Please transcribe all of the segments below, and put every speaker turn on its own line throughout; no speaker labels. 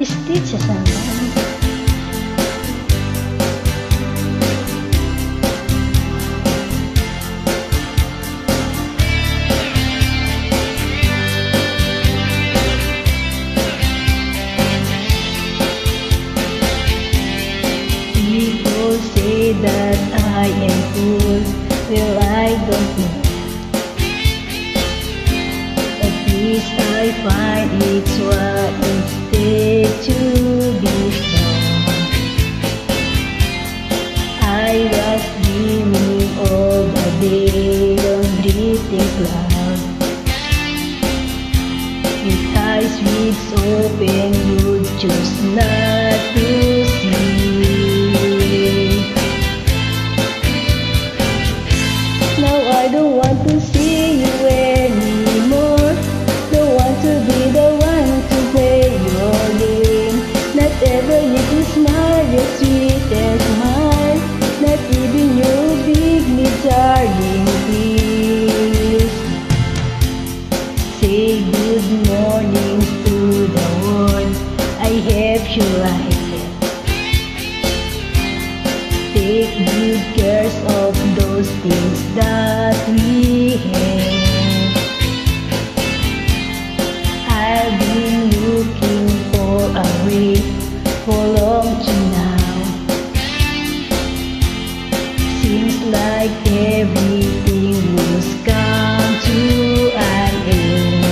stitches and lines. People say that I am fool, well I don't know. At least I find it's what instead to be strong. I was dreaming of a day on drifting cloud. With eyes lids open, you'd choose not to see. Now I don't want to see you anymore. Don't want to be the one to play your game. Not ever need to smile your sweetest smile. Not even your big needs, darling, please. Say good morning to the world. I have you right here. Take good care of those things that we have. I've been looking for a way for long to now. Seems like everything was come to an end.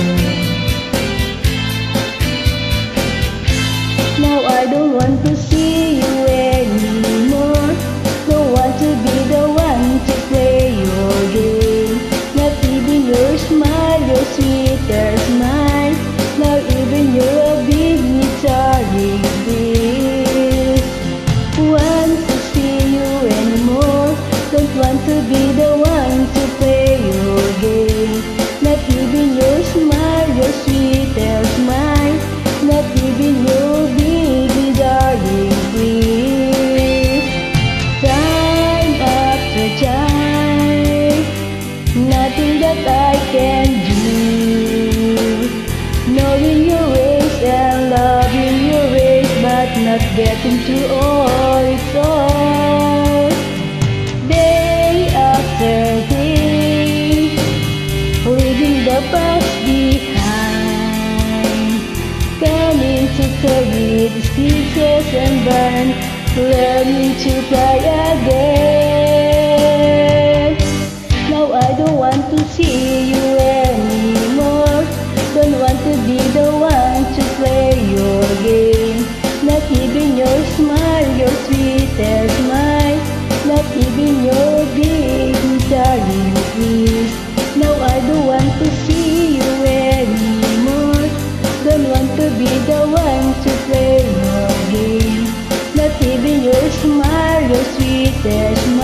Now I don't want to see you anymore. Don't want to be the one to play your game. Not even your smile, your sweeter smile. Not even your big darling, please. Want to see you anymore. Don't want to be the one to play your game. Not even your smile, your sweeter smile. Not even your big darling, please. Time after time, nothing that I can do. Knowing your ways and loving your ways, but not getting to all it's all. Day after day, leaving the past behind. Coming to carry the stitches and burn, learning to fly again. Now I don't want to see you anymore. Don't want to be the one to play your game. Not even your smile, your sweetest smile. Not even your big darling, please. Now I don't want to see you anymore. Don't want to be the one to play your game. Not even your smile, your sweetest smile.